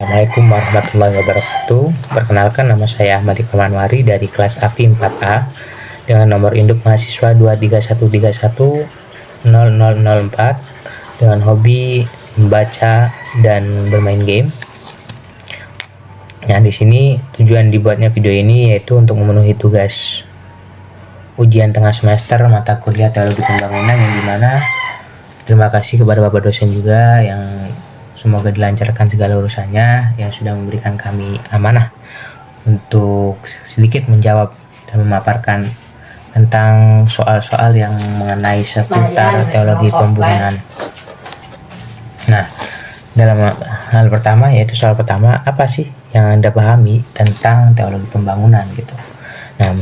Assalamualaikum warahmatullahi wabarakatuh. Perkenalkan, nama saya Ahmad Iqbal Anwari dari kelas AFI 4A dengan nomor induk mahasiswa 231310004 dengan hobi membaca dan bermain game. Nah, di sini tujuan dibuatnya video ini yaitu untuk memenuhi tugas ujian tengah semester mata kuliah Teologi Pembangunan, yang dimana terima kasih kepada Bapak dosen juga yang semoga dilancarkan segala urusannya, yang sudah memberikan kami amanah untuk sedikit menjawab dan memaparkan tentang soal-soal yang mengenai seputar teologi pembangunan. Nah, dalam hal pertama, yaitu soal pertama, apa sih yang Anda pahami tentang teologi pembangunan gitu. Nah,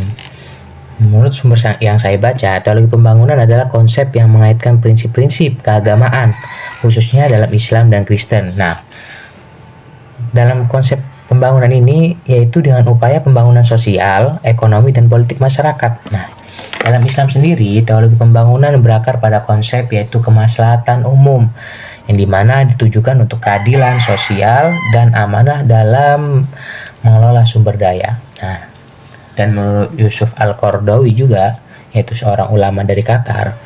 menurut sumber yang saya baca, teologi pembangunan adalah konsep yang mengaitkan prinsip-prinsip keagamaan, khususnya dalam Islam dan Kristen. Nah, dalam konsep pembangunan ini yaitu dengan upaya pembangunan sosial, ekonomi, dan politik masyarakat. Nah, dalam Islam sendiri, teologi pembangunan berakar pada konsep yaitu kemaslahatan umum, yang dimana ditujukan untuk keadilan sosial dan amanah dalam mengelola sumber daya. Nah, dan menurut Yusuf Al-Qaradawi juga, yaitu seorang ulama dari Qatar,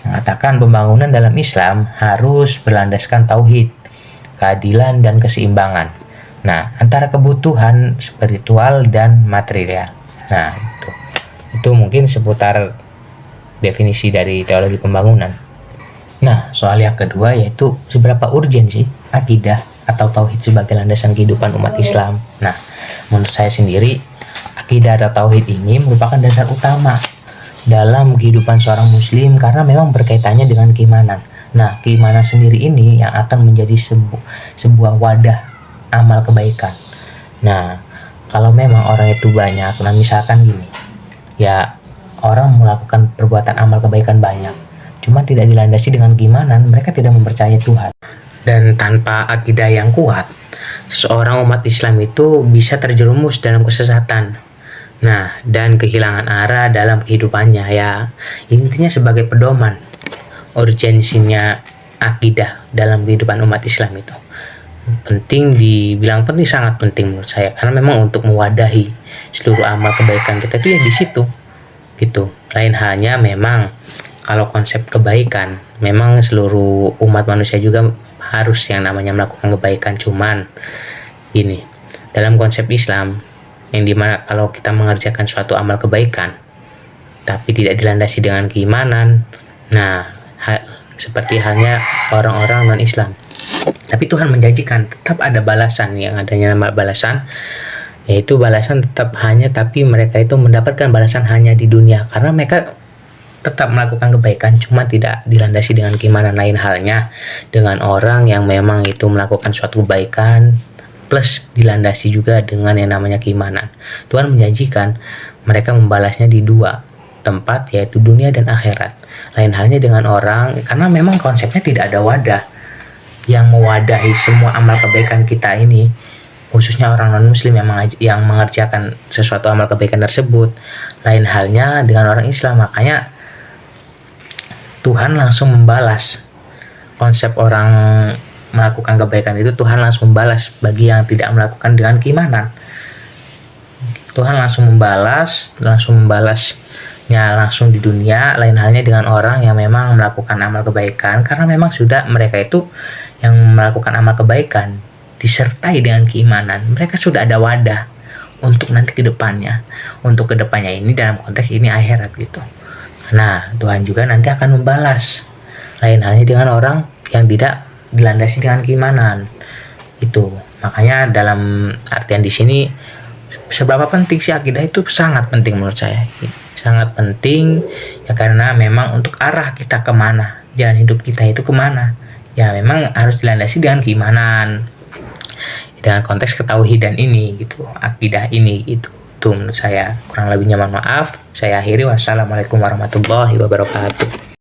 mengatakan pembangunan dalam Islam harus berlandaskan tauhid, keadilan, dan keseimbangan. Nah, antara kebutuhan spiritual dan material. Nah, itu mungkin seputar definisi dari teologi pembangunan. Nah, soal yang kedua yaitu seberapa urgen sih akidah atau tauhid sebagai landasan kehidupan umat Islam. Nah, menurut saya sendiri, akidah atau tauhid ini merupakan dasar utama dalam kehidupan seorang muslim karena memang berkaitannya dengan keimanan. Nah, keimanan sendiri ini yang akan menjadi sebuah wadah amal kebaikan. Nah, kalau memang orang itu banyak, nah misalkan gini, ya orang melakukan perbuatan amal kebaikan banyak, cuma tidak dilandasi dengan keimanan, mereka tidak mempercayai Tuhan. Dan tanpa akidah yang kuat, seorang umat Islam itu bisa terjerumus dalam kesesatan. Nah, dan kehilangan arah dalam kehidupannya. Ya, intinya sebagai pedoman urgensinya akidah dalam kehidupan umat Islam itu penting, dibilang penting, sangat penting menurut saya, karena memang untuk mewadahi seluruh amal kebaikan kita itu ya di situ gitu. Lain halnya memang kalau konsep kebaikan, memang seluruh umat manusia juga harus yang namanya melakukan kebaikan, cuman ini dalam konsep Islam yang dimana kalau kita mengerjakan suatu amal kebaikan tapi tidak dilandasi dengan keimanan, nah seperti halnya orang-orang non-Islam. Tapi Tuhan menjanjikan tetap ada balasan, yang adanya nama balasan, yaitu balasan tetap hanya, tapi mereka itu mendapatkan balasan hanya di dunia karena mereka tetap melakukan kebaikan, cuma tidak dilandasi dengan keimanan. Lain halnya dengan orang yang memang itu melakukan suatu kebaikan plus dilandasi juga dengan yang namanya keimanan. Tuhan menjanjikan mereka membalasnya di dua tempat, yaitu dunia dan akhirat. Lain halnya dengan orang, karena memang konsepnya tidak ada wadah yang mewadahi semua amal kebaikan kita ini, khususnya orang non-muslim yang mengerjakan sesuatu amal kebaikan tersebut. Lain halnya dengan orang Islam, makanya Tuhan langsung membalas konsep orang melakukan kebaikan itu. Tuhan langsung membalas bagi yang tidak melakukan dengan keimanan. Tuhan langsung membalasnya langsung di dunia. Lain halnya dengan orang yang memang melakukan amal kebaikan, karena memang sudah mereka itu yang melakukan amal kebaikan disertai dengan keimanan, mereka sudah ada wadah untuk nanti kedepannya. Untuk kedepannya ini dalam konteks ini akhirat gitu. Nah, Tuhan juga nanti akan membalas. Lain halnya dengan orang yang tidak dilandasi dengan keimanan. Itu makanya dalam artian di sini, seberapa penting sih akidah itu? Sangat penting menurut saya. Sangat penting ya, karena memang untuk arah kita kemana, jalan hidup kita itu kemana, ya memang harus dilandasi dengan keimanan, dengan konteks ketauhidan ini gitu, akidah ini gitu. Itu menurut saya. Kurang lebihnya mohon maaf. Saya akhiri. Wassalamualaikum warahmatullahi wabarakatuh.